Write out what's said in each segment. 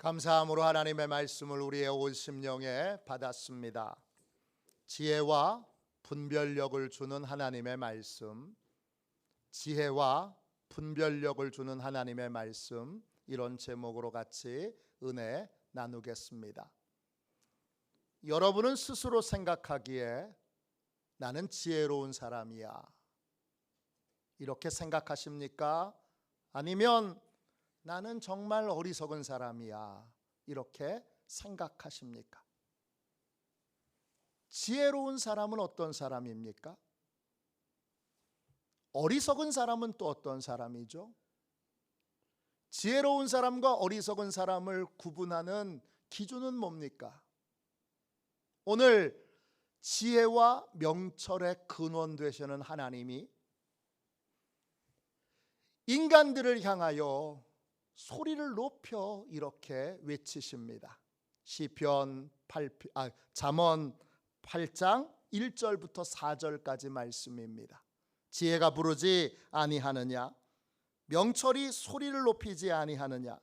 감사함으로 하나님의 말씀을 우리의 온 심령에 받았습니다. 지혜와 분별력을 주는 하나님의 말씀, 지혜와 분별력을 주는 하나님의 말씀, 이런 제목으로 같이 은혜 나누겠습니다. 여러분은 스스로 생각하기에 나는 지혜로운 사람이야, 이렇게 생각하십니까? 아니면 나는 정말 어리석은 사람이야, 이렇게 생각하십니까? 지혜로운 사람은 어떤 사람입니까? 어리석은 사람은 또 어떤 사람이죠? 지혜로운 사람과 어리석은 사람을 구분하는 기준은 뭡니까? 오늘 지혜와 명철의 근원 되시는 하나님이 인간들을 향하여 소리를 높여 이렇게 외치십니다. 잠언 8장 1절부터 4절까지 말씀입니다. 지혜가 부르지 아니하느냐? 명철이 소리를 높이지 아니하느냐?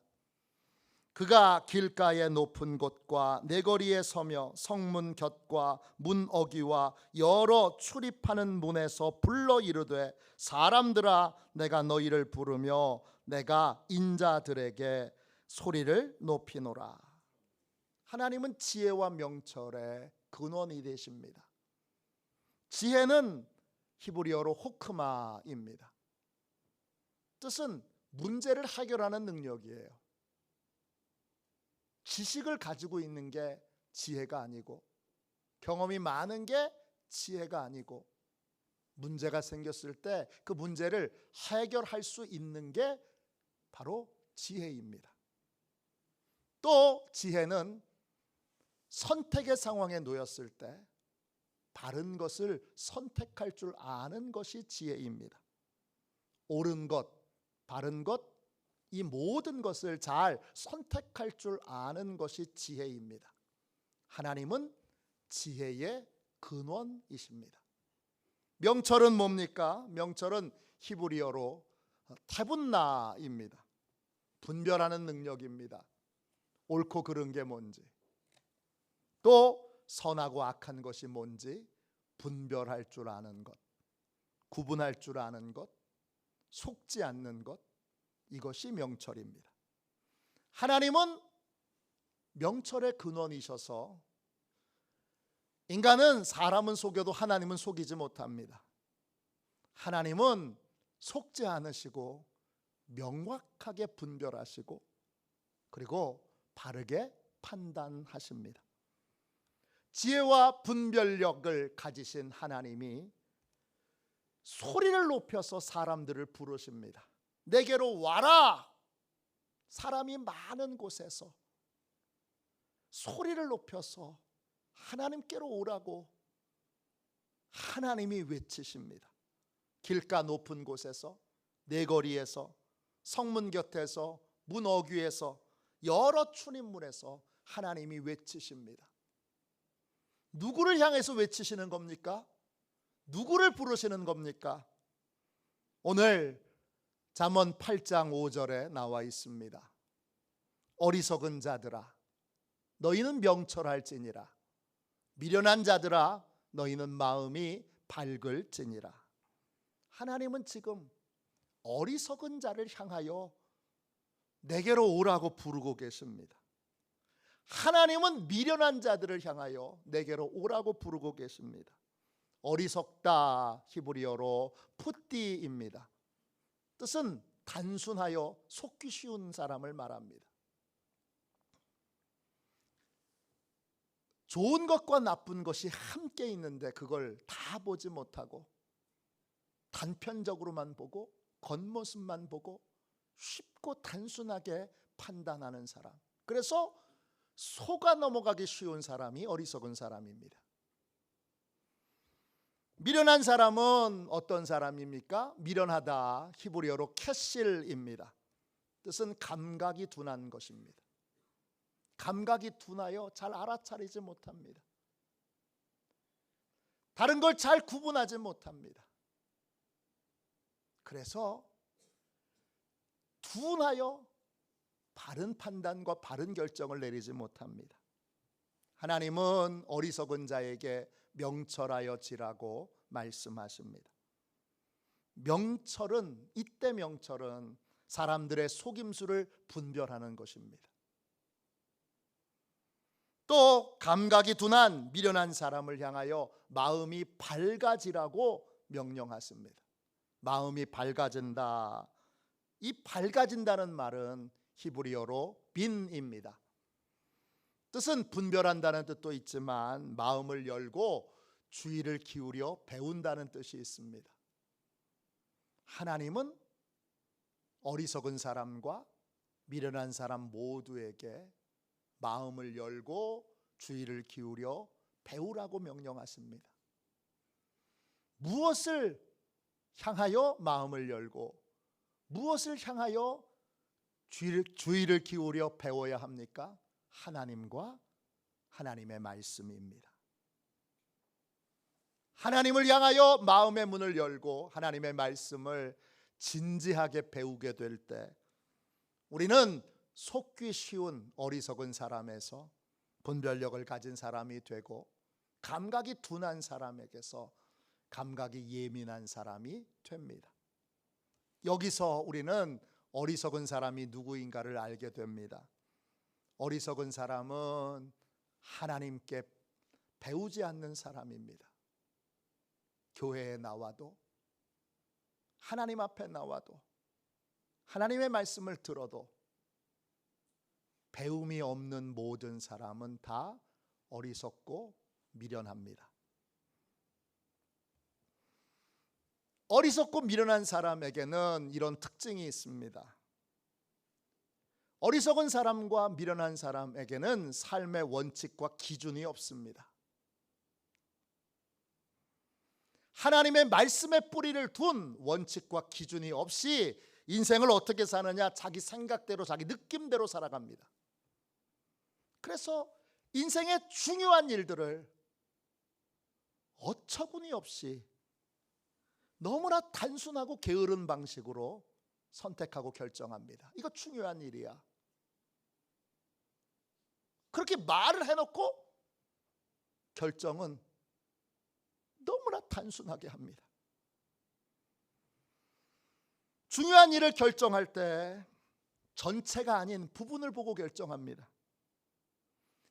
그가 길가의 높은 곳과 내거리에 서며 성문 곁과 문 어귀와 여러 출입하는 문에서 불러 이르되, 사람들아 내가 너희를 부르며 내가 인자들에게 소리를 높이노라. 하나님은 지혜와 명철의 근원이 되십니다. 지혜는 히브리어로 호크마입니다. 뜻은 문제를 해결하는 능력이에요. 지식을 가지고 있는 게 지혜가 아니고, 경험이 많은 게 지혜가 아니고, 문제가 생겼을 때 그 문제를 해결할 수 있는 게 바로 지혜입니다. 또 지혜는 선택의 상황에 놓였을 때 바른 것을 선택할 줄 아는 것이 지혜입니다. 옳은 것, 바른 것, 이 모든 것을 잘 선택할 줄 아는 것이 지혜입니다. 하나님은 지혜의 근원이십니다. 명철은 뭡니까? 명철은 히브리어로 타분나입니다. 분별하는 능력입니다. 옳고 그른 게 뭔지, 또 선하고 악한 것이 뭔지 분별할 줄 아는 것, 구분할 줄 아는 것, 속지 않는 것, 이것이 명철입니다. 하나님은 명철의 근원이셔서 인간은 사람은 속여도 하나님은 속이지 못합니다. 하나님은 속지 않으시고 명확하게 분별하시고 그리고 바르게 판단하십니다. 지혜와 분별력을 가지신 하나님이 소리를 높여서 사람들을 부르십니다. 내게로 와라. 사람이 많은 곳에서 소리를 높여서 하나님께로 오라고 하나님이 외치십니다. 길가 높은 곳에서, 내거리에서, 성문 곁에서, 문 어귀에서, 여러 출입문에서 하나님이 외치십니다. 누구를 향해서 외치시는 겁니까? 누구를 부르시는 겁니까? 오늘 잠언 8장 5절에 나와 있습니다. 어리석은 자들아 너희는 명철할지니라, 미련한 자들아 너희는 마음이 밝을지니라. 하나님은 지금 어리석은 자를 향하여 내게로 오라고 부르고 계십니다. 하나님은 미련한 자들을 향하여 내게로 오라고 부르고 계십니다. 어리석다 히브리어로 푸띠입니다. 뜻은 단순하여 속기 쉬운 사람을 말합니다. 좋은 것과 나쁜 것이 함께 있는데 그걸 다 보지 못하고 단편적으로만 보고 겉모습만 보고 쉽고 단순하게 판단하는 사람, 그래서 속아 넘어가기 쉬운 사람이 어리석은 사람입니다. 미련한 사람은 어떤 사람입니까? 미련하다 히브리어로 캐실입니다. 뜻은 감각이 둔한 것입니다. 감각이 둔하여 잘 알아차리지 못합니다. 다른 걸 잘 구분하지 못합니다. 그래서 둔하여 바른 판단과 바른 결정을 내리지 못합니다. 하나님은 어리석은 자에게 명철하여 지라고 말씀하십니다. 명철은, 이때 명철은 사람들의 속임수를 분별하는 것입니다. 또 감각이 둔한 미련한 사람을 향하여 마음이 밝아지라고 명령하십니다. 마음이 밝아진다. 이 밝아진다는 말은 히브리어로 빈입니다. 뜻은 분별한다는 뜻도 있지만 마음을 열고 주의를 기울여 배운다는 뜻이 있습니다. 하나님은 어리석은 사람과 미련한 사람 모두에게 마음을 열고 주의를 기울여 배우라고 명령하십니다. 무엇을 향하여 마음을 열고 무엇을 향하여 주의를 기울여 배워야 합니까? 하나님과 하나님의 말씀입니다. 하나님을 향하여 마음의 문을 열고 하나님의 말씀을 진지하게 배우게 될 때 우리는 속기 쉬운 어리석은 사람에서 분별력을 가진 사람이 되고 감각이 둔한 사람에게서 감각이 예민한 사람이 됩니다. 여기서 우리는 어리석은 사람이 누구인가를 알게 됩니다. 어리석은 사람은 하나님께 배우지 않는 사람입니다. 교회에 나와도 하나님 앞에 나와도 하나님의 말씀을 들어도 배움이 없는 모든 사람은 다 어리석고 미련합니다. 어리석고 미련한 사람에게는 이런 특징이 있습니다. 어리석은 사람과 미련한 사람에게는 삶의 원칙과 기준이 없습니다. 하나님의 말씀에 뿌리를 둔 원칙과 기준이 없이 인생을 어떻게 사느냐, 자기 생각대로 자기 느낌대로 살아갑니다. 그래서 인생의 중요한 일들을 어처구니 없이 너무나 단순하고 게으른 방식으로 선택하고 결정합니다. 이거 중요한 일이야. 그렇게 말을 해놓고 결정은 너무나 단순하게 합니다. 중요한 일을 결정할 때 전체가 아닌 부분을 보고 결정합니다.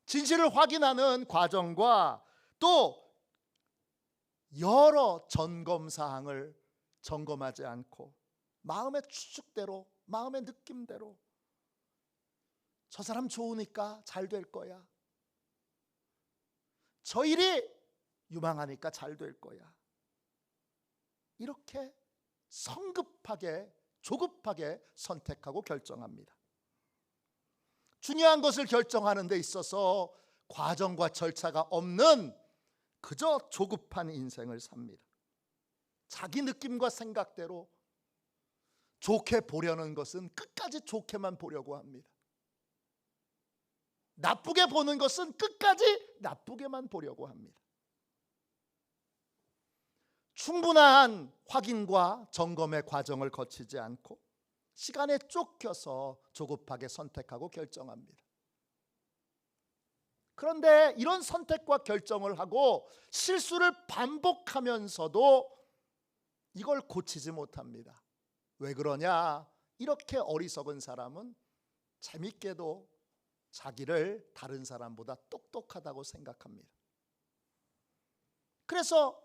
진실을 확인하는 과정과 또 여러 점검 사항을 점검하지 않고 마음의 추측대로, 마음의 느낌대로 저 사람 좋으니까 잘 될 거야, 저 일이 유망하니까 잘 될 거야, 이렇게 성급하게 조급하게 선택하고 결정합니다. 중요한 것을 결정하는 데 있어서 과정과 절차가 없는 그저 조급한 인생을 삽니다. 자기 느낌과 생각대로 좋게 보려는 것은 끝까지 좋게만 보려고 합니다. 나쁘게 보는 것은 끝까지 나쁘게만 보려고 합니다. 충분한 확인과 점검의 과정을 거치지 않고 시간에 쫓겨서 조급하게 선택하고 결정합니다. 그런데 이런 선택과 결정을 하고 실수를 반복하면서도 이걸 고치지 못합니다. 왜 그러냐? 이렇게 어리석은 사람은 재밌게도 자기를 다른 사람보다 똑똑하다고 생각합니다. 그래서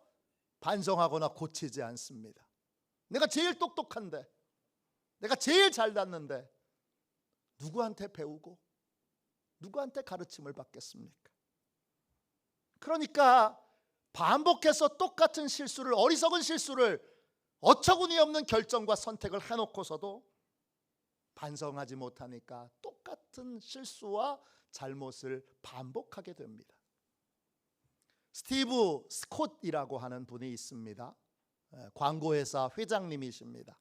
반성하거나 고치지 않습니다. 내가 제일 똑똑한데, 내가 제일 잘났는데 누구한테 배우고 누구한테 가르침을 받겠습니까? 그러니까 반복해서 똑같은 실수를, 어리석은 실수를, 어처구니 없는 결정과 선택을 해놓고서도 반성하지 못하니까 똑같은 실수와 잘못을 반복하게 됩니다. 스티브 스콧이라고 하는 분이 있습니다. 광고회사 회장님이십니다.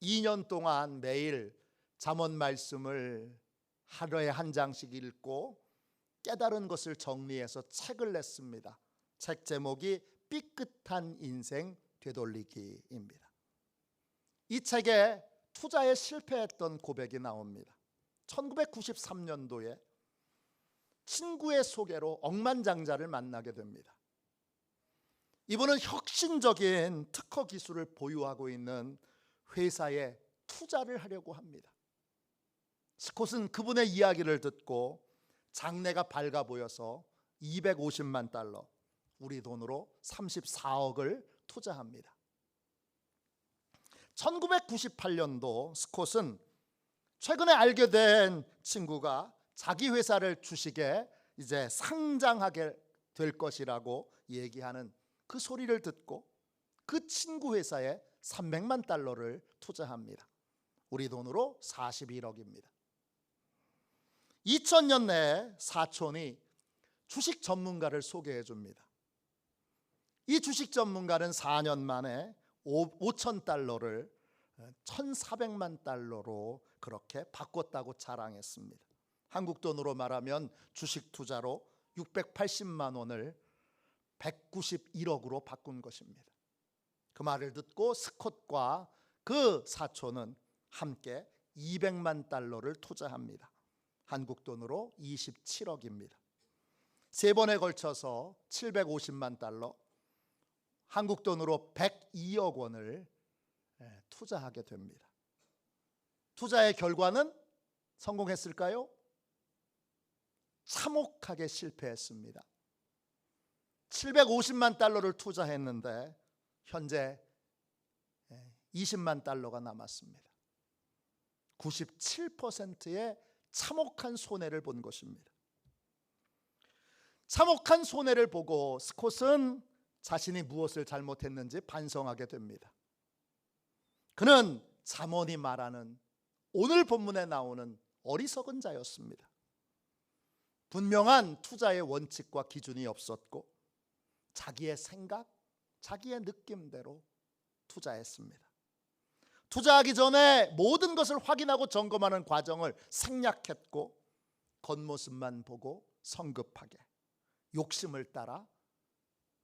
2년 동안 매일 잠언 말씀을 하루에 한 장씩 읽고 깨달은 것을 정리해서 책을 냈습니다. 책 제목이 삐끗한 인생 되돌리기입니다. 이 책에 투자에 실패했던 고백이 나옵니다. 1993년도에 친구의 소개로 억만장자를 만나게 됩니다. 이분은 혁신적인 특허 기술을 보유하고 있는 회사에 투자를 하려고 합니다. 스콧은 그분의 이야기를 듣고 장래가 밝아 보여서 250만 달러, 우리 돈으로 34억을 투자합니다. 1998년도 스콧은 최근에 알게 된 친구가 자기 회사를 주식에 이제 상장하게 될 것이라고 얘기하는 그 소리를 듣고 그 친구 회사에 300만 달러를 투자합니다. 우리 돈으로 41억입니다. 2000년 내에 사촌이 주식 전문가를 소개해 줍니다. 이 주식 전문가는 4년 만에 5천 달러를 1,400만 달러로 그렇게 바꿨다고 자랑했습니다. 한국 돈으로 말하면 주식 투자로 680만 원을 191억으로 바꾼 것입니다. 그 말을 듣고 스콧과 그 사촌은 함께 200만 달러를 투자합니다. 한국 돈으로 27억입니다. 세 번에 걸쳐서 750만 달러, 한국 돈으로 102억 원을 투자하게 됩니다. 투자의 결과는 성공했을까요? 참혹하게 실패했습니다. 750만 달러를 투자했는데 현재 20만 달러가 남았습니다. 97%의 참혹한 손해를 본 것입니다. 참혹한 손해를 보고 스콧은 자신이 무엇을 잘못했는지 반성하게 됩니다. 그는 잠언이 말하는 오늘 본문에 나오는 어리석은 자였습니다. 분명한 투자의 원칙과 기준이 없었고 자기의 생각, 자기의 느낌대로 투자했습니다. 투자하기 전에 모든 것을 확인하고 점검하는 과정을 생략했고 겉모습만 보고 성급하게 욕심을 따라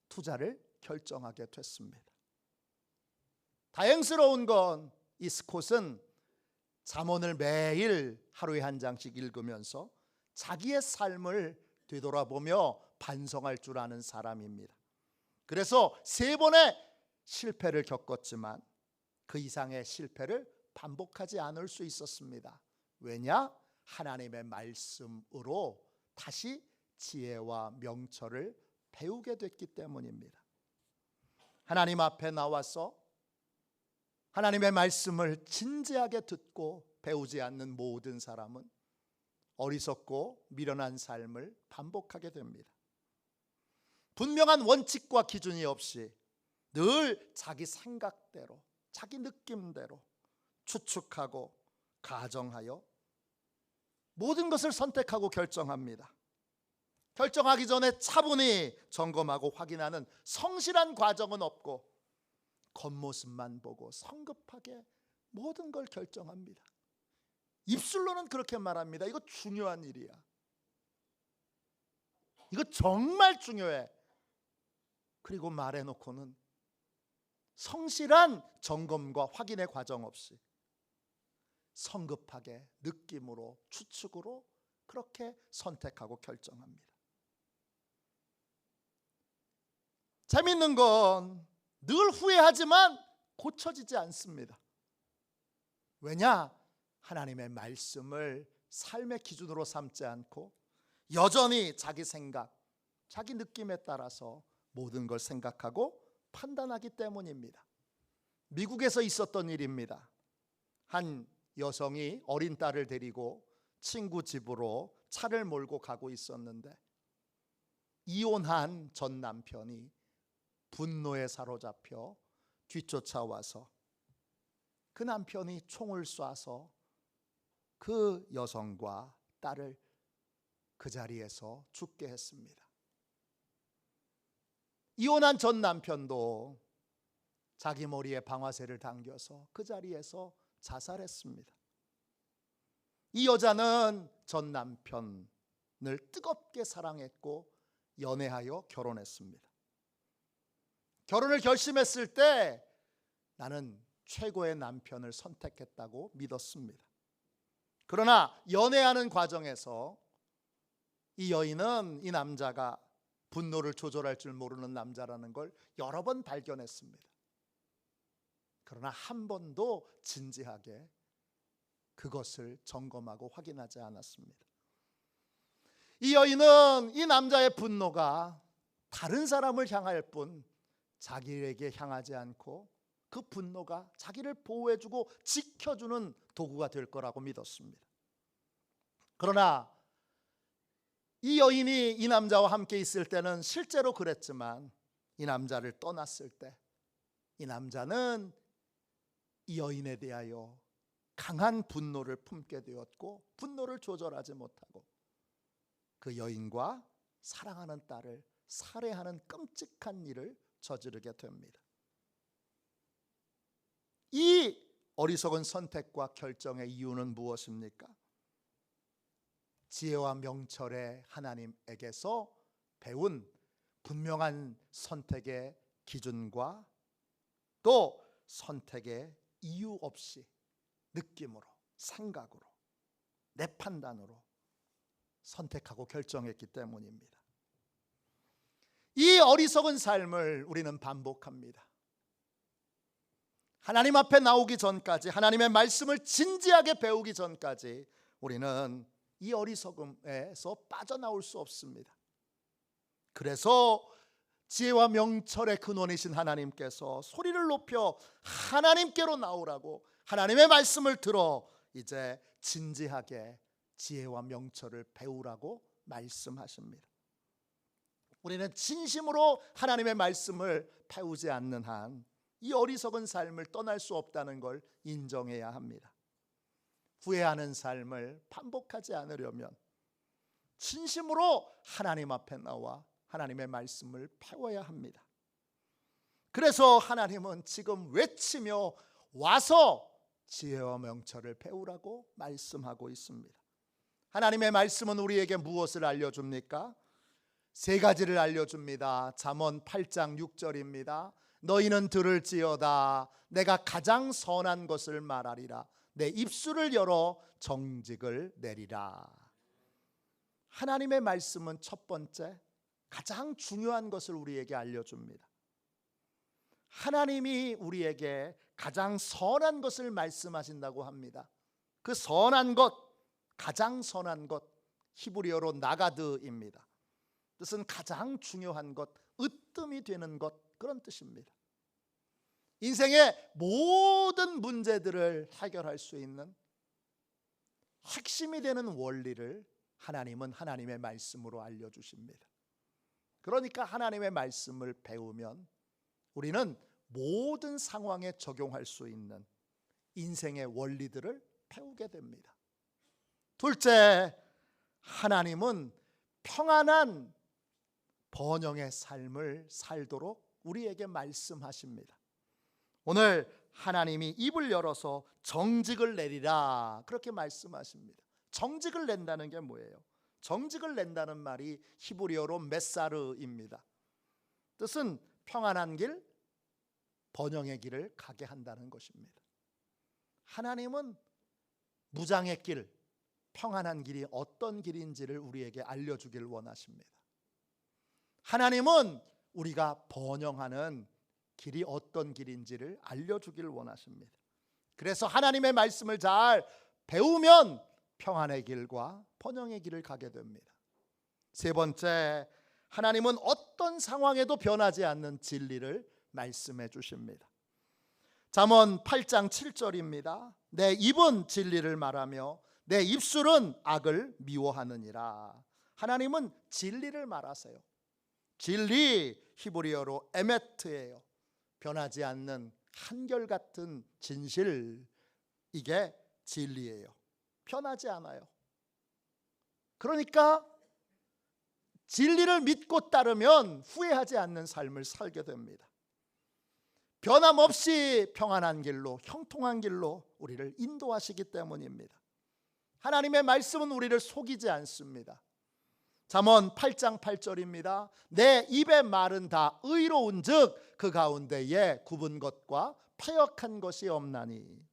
투자를 결정하게 됐습니다. 다행스러운 건 이 스콧은 잠언을 매일 하루에 한 장씩 읽으면서 자기의 삶을 되돌아보며 반성할 줄 아는 사람입니다. 그래서 세 번의 실패를 겪었지만 그 이상의 실패를 반복하지 않을 수 있었습니다. 왜냐? 하나님의 말씀으로 다시 지혜와 명철을 배우게 됐기 때문입니다. 하나님 앞에 나와서 하나님의 말씀을 진지하게 듣고 배우지 않는 모든 사람은 어리석고 미련한 삶을 반복하게 됩니다. 분명한 원칙과 기준이 없이 늘 자기 생각대로, 자기 느낌대로 추측하고 가정하여 모든 것을 선택하고 결정합니다. 결정하기 전에 차분히 점검하고 확인하는 성실한 과정은 없고 겉모습만 보고 성급하게 모든 걸 결정합니다. 입술로는 그렇게 말합니다. 이거 중요한 일이야. 이거 정말 중요해. 그리고 말해놓고는 성실한 점검과 확인의 과정 없이 성급하게 느낌으로 추측으로 그렇게 선택하고 결정합니다. 재밌는 건 늘 후회하지만 고쳐지지 않습니다. 왜냐? 하나님의 말씀을 삶의 기준으로 삼지 않고 여전히 자기 생각, 자기 느낌에 따라서 모든 걸 생각하고 판단하기 때문입니다. 미국에서 있었던 일입니다. 한 여성이 어린 딸을 데리고 친구 집으로 차를 몰고 가고 있었는데 이혼한 전 남편이 분노에 사로잡혀 뒤쫓아와서 그 남편이 총을 쏴서 그 여성과 딸을 그 자리에서 죽게 했습니다. 이혼한 전 남편도 자기 머리에 방아쇠를 당겨서 그 자리에서 자살했습니다. 이 여자는 전 남편을 뜨겁게 사랑했고 연애하여 결혼했습니다. 결혼을 결심했을 때 나는 최고의 남편을 선택했다고 믿었습니다. 그러나 연애하는 과정에서 이 여인은 이 남자가 분노를 조절할 줄 모르는 남자라는 걸 여러 번 발견했습니다. 그러나 한 번도 진지하게 그것을 점검하고 확인하지 않았습니다. 이 여인은 이 남자의 분노가 다른 사람을 향할 뿐 자기에게 향하지 않고 그 분노가 자기를 보호해주고 지켜주는 도구가 될 거라고 믿었습니다. 그러나 이 여인이 이 남자와 함께 있을 때는 실제로 그랬지만 이 남자를 떠났을 때 이 남자는 이 여인에 대하여 강한 분노를 품게 되었고 분노를 조절하지 못하고 그 여인과 사랑하는 딸을 살해하는 끔찍한 일을 저지르게 됩니다. 이 어리석은 선택과 결정의 이유는 무엇입니까? 지혜와 명철의 하나님에게서 배운 분명한 선택의 기준과 또 선택의 이유 없이 느낌으로, 생각으로, 내 판단으로 선택하고 결정했기 때문입니다. 이 어리석은 삶을 우리는 반복합니다. 하나님 앞에 나오기 전까지, 하나님의 말씀을 진지하게 배우기 전까지 우리는 이 어리석음에서 빠져나올 수 없습니다. 그래서 지혜와 명철의 근원이신 하나님께서 소리를 높여 하나님께로 나오라고 하나님의 말씀을 들어 이제 진지하게 지혜와 명철을 배우라고 말씀하십니다. 우리는 진심으로 하나님의 말씀을 배우지 않는 한 이 어리석은 삶을 떠날 수 없다는 걸 인정해야 합니다. 후회하는 삶을 반복하지 않으려면 진심으로 하나님 앞에 나와 하나님의 말씀을 배워야 합니다. 그래서 하나님은 지금 외치며 와서 지혜와 명철을 배우라고 말씀하고 있습니다. 하나님의 말씀은 우리에게 무엇을 알려줍니까? 세 가지를 알려줍니다. 잠언 8장 6절입니다. 너희는 들을지어다 내가 가장 선한 것을 말하리라 내 입술을 열어 정직을 내리라. 하나님의 말씀은 첫 번째 가장 중요한 것을 우리에게 알려줍니다. 하나님이 우리에게 가장 선한 것을 말씀하신다고 합니다. 그 선한 것, 가장 선한 것, 히브리어로 나가드입니다. 뜻은 가장 중요한 것, 으뜸이 되는 것, 그런 뜻입니다. 인생의 모든 문제들을 해결할 수 있는 핵심이 되는 원리를 하나님은 하나님의 말씀으로 알려주십니다. 그러니까 하나님의 말씀을 배우면 우리는 모든 상황에 적용할 수 있는 인생의 원리들을 배우게 됩니다. 둘째, 하나님은 평안한 번영의 삶을 살도록 우리에게 말씀하십니다. 오늘 하나님이 입을 열어서 정직을 내리라 그렇게 말씀하십니다. 정직을 낸다는 게 뭐예요? 정직을 낸다는 말이 히브리어로 메사르입니다. 뜻은 평안한 길, 번영의 길을 가게 한다는 것입니다. 하나님은 무장의 길, 평안한 길이 어떤 길인지를 우리에게 알려주길 원하십니다. 하나님은 우리가 번영하는 길이 어떤 길인지를 알려주길 원하십니다. 그래서 하나님의 말씀을 잘 배우면 평안의 길과 번영의 길을 가게 됩니다. 세 번째, 하나님은 어떤 상황에도 변하지 않는 진리를 말씀해 주십니다. 잠언 8장 7절입니다. 내 입은 진리를 말하며 내 입술은 악을 미워하느니라. 하나님은 진리를 말하세요. 진리, 히브리어로 에메트예요. 변하지 않는 한결같은 진실, 이게 진리예요. 변하지 않아요. 그러니까 진리를 믿고 따르면 후회하지 않는 삶을 살게 됩니다. 변함없이 평안한 길로, 형통한 길로 우리를 인도하시기 때문입니다. 하나님의 말씀은 우리를 속이지 않습니다. 잠언 8장 8절입니다. 내 입의 말은 다 의로운즉 그 가운데에 굽은 것과 패역한 것이 없나니.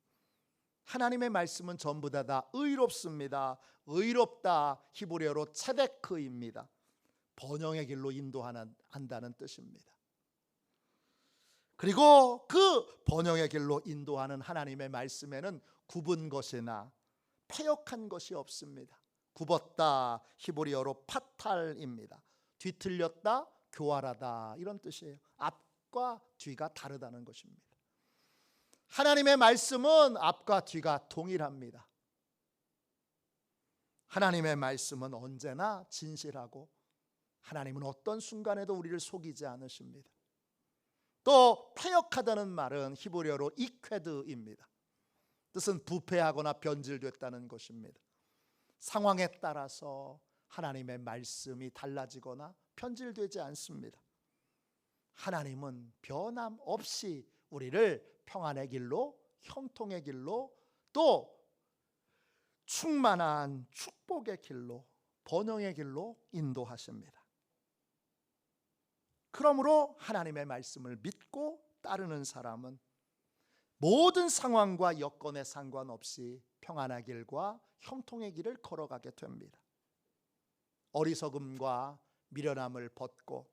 하나님의 말씀은 전부 다 의롭습니다. 의롭다 히브리어로 체데크입니다. 번영의 길로 인도한다는 뜻입니다. 그리고 그 번영의 길로 인도하는 하나님의 말씀에는 굽은 것이나 패역한 것이 없습니다. 굽었다 히브리어로 파탈입니다. 뒤틀렸다, 교활하다 이런 뜻이에요. 앞과 뒤가 다르다는 것입니다. 하나님의 말씀은 앞과 뒤가 동일합니다. 하나님의 말씀은 언제나 진실하고 하나님은 어떤 순간에도 우리를 속이지 않으십니다. 또 패역하다는 말은 히브리어로 이퀘드입니다. 뜻은 부패하거나 변질됐다는 것입니다. 상황에 따라서 하나님의 말씀이 달라지거나 편질되지 않습니다. 하나님은 변함없이 우리를 평안의 길로, 형통의 길로, 또 충만한 축복의 길로, 번영의 길로 인도하십니다. 그러므로 하나님의 말씀을 믿고 따르는 사람은 모든 상황과 여건에 상관없이 평안의 길과 형통의 길을 걸어가게 됩니다. 어리석음과 미련함을 벗고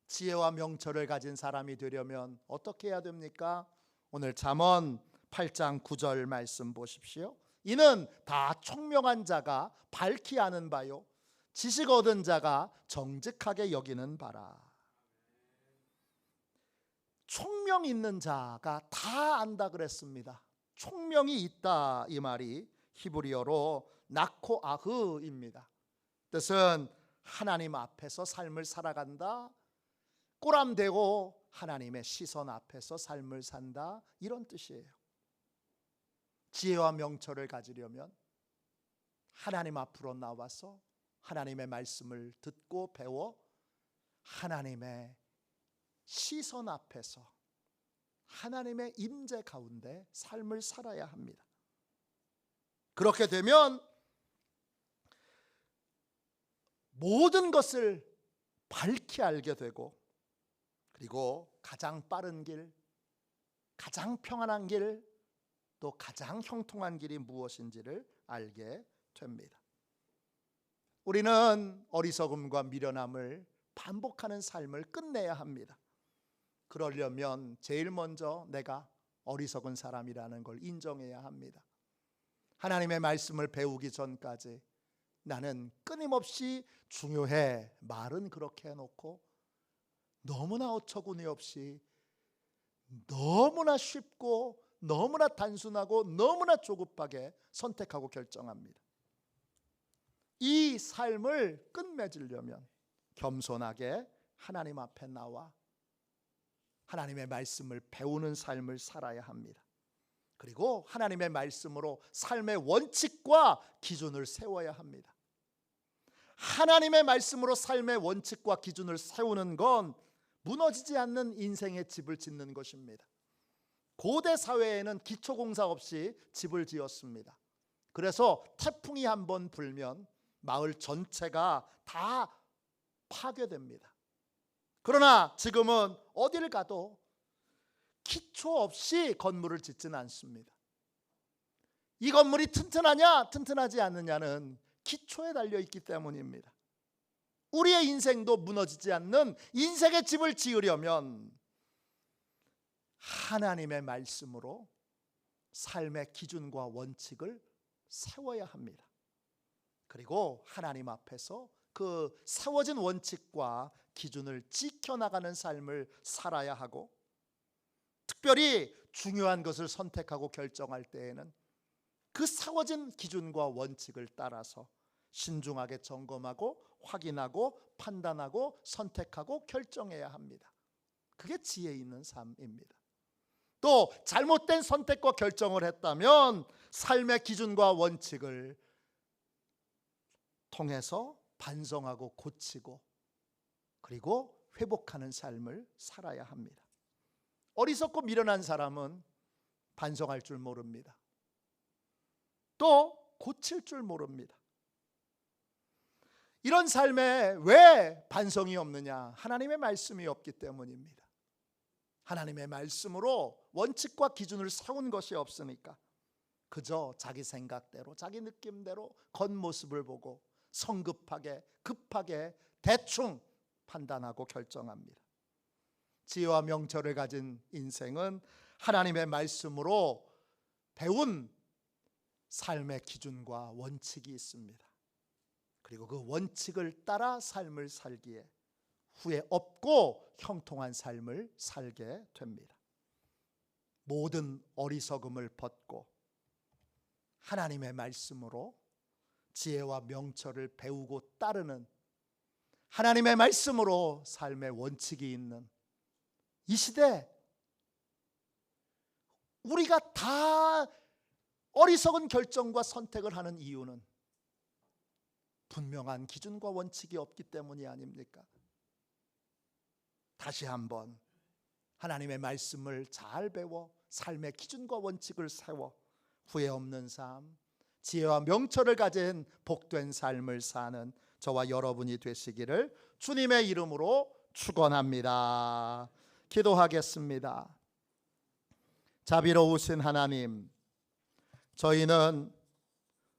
지혜와 명철을 가진 사람이 되려면 어떻게 해야 됩니까? 오늘 잠언 8장 9절 말씀 보십시오. 이는 다 총명한 자가 밝히 아는 바요 지식 얻은 자가 정직하게 여기는 바라. 총명 있는 자가 다 안다 그랬습니다. 총명이 있다 이 말이 히브리어로 나코아흐입니다. 뜻은 하나님 앞에서 삶을 살아간다, 꼬람대고 하나님의 시선 앞에서 삶을 산다 이런 뜻이에요. 지혜와 명철을 가지려면 하나님 앞으로 나와서 하나님의 말씀을 듣고 배워 하나님의 시선 앞에서 하나님의 임재 가운데 삶을 살아야 합니다. 그렇게 되면 모든 것을 밝히 알게 되고 그리고 가장 빠른 길, 가장 평안한 길, 또 가장 형통한 길이 무엇인지를 알게 됩니다. 우리는 어리석음과 미련함을 반복하는 삶을 끝내야 합니다. 그러려면 제일 먼저 내가 어리석은 사람이라는 걸 인정해야 합니다. 하나님의 말씀을 배우기 전까지 나는 끊임없이 중요해 말은 그렇게 해놓고 너무나 어처구니 없이 너무나 쉽고 너무나 단순하고 너무나 조급하게 선택하고 결정합니다. 이 삶을 끝맺으려면 겸손하게 하나님 앞에 나와 하나님의 말씀을 배우는 삶을 살아야 합니다. 그리고 하나님의 말씀으로 삶의 원칙과 기준을 세워야 합니다. 하나님의 말씀으로 삶의 원칙과 기준을 세우는 건 무너지지 않는 인생의 집을 짓는 것입니다. 고대 사회에는 기초공사 없이 집을 지었습니다. 그래서 태풍이 한번 불면 마을 전체가 다 파괴됩니다. 그러나 지금은 어디를 가도 기초 없이 건물을 짓지는 않습니다. 이 건물이 튼튼하냐 튼튼하지 않느냐는 기초에 달려있기 때문입니다. 우리의 인생도 무너지지 않는 인생의 집을 지으려면 하나님의 말씀으로 삶의 기준과 원칙을 세워야 합니다. 그리고 하나님 앞에서 그 세워진 원칙과 기준을 지켜나가는 삶을 살아야 하고, 특별히 중요한 것을 선택하고 결정할 때에는 그 세워진 기준과 원칙을 따라서 신중하게 점검하고 확인하고 판단하고 선택하고 결정해야 합니다. 그게 지혜 있는 삶입니다. 또 잘못된 선택과 결정을 했다면 삶의 기준과 원칙을 통해서 반성하고 고치고 그리고 회복하는 삶을 살아야 합니다. 어리석고 미련한 사람은 반성할 줄 모릅니다. 또 고칠 줄 모릅니다. 이런 삶에 왜 반성이 없느냐? 하나님의 말씀이 없기 때문입니다. 하나님의 말씀으로 원칙과 기준을 세운 것이 없으니까 그저 자기 생각대로, 자기 느낌대로 겉모습을 보고 성급하게, 급하게, 대충 판단하고 결정합니다. 지혜와 명철을 가진 인생은 하나님의 말씀으로 배운 삶의 기준과 원칙이 있습니다. 그리고 그 원칙을 따라 삶을 살기에 후회 없고 형통한 삶을 살게 됩니다. 모든 어리석음을 벗고 하나님의 말씀으로 지혜와 명철을 배우고 따르는, 하나님의 말씀으로 삶의 원칙이 있는 이 시대, 우리가 다 어리석은 결정과 선택을 하는 이유는 분명한 기준과 원칙이 없기 때문이 아닙니까? 다시 한번 하나님의 말씀을 잘 배워 삶의 기준과 원칙을 세워 후회 없는 삶, 지혜와 명철을 가진 복된 삶을 사는 저와 여러분이 되시기를 주님의 이름으로 축원합니다. 기도하겠습니다. 자비로우신 하나님, 저희는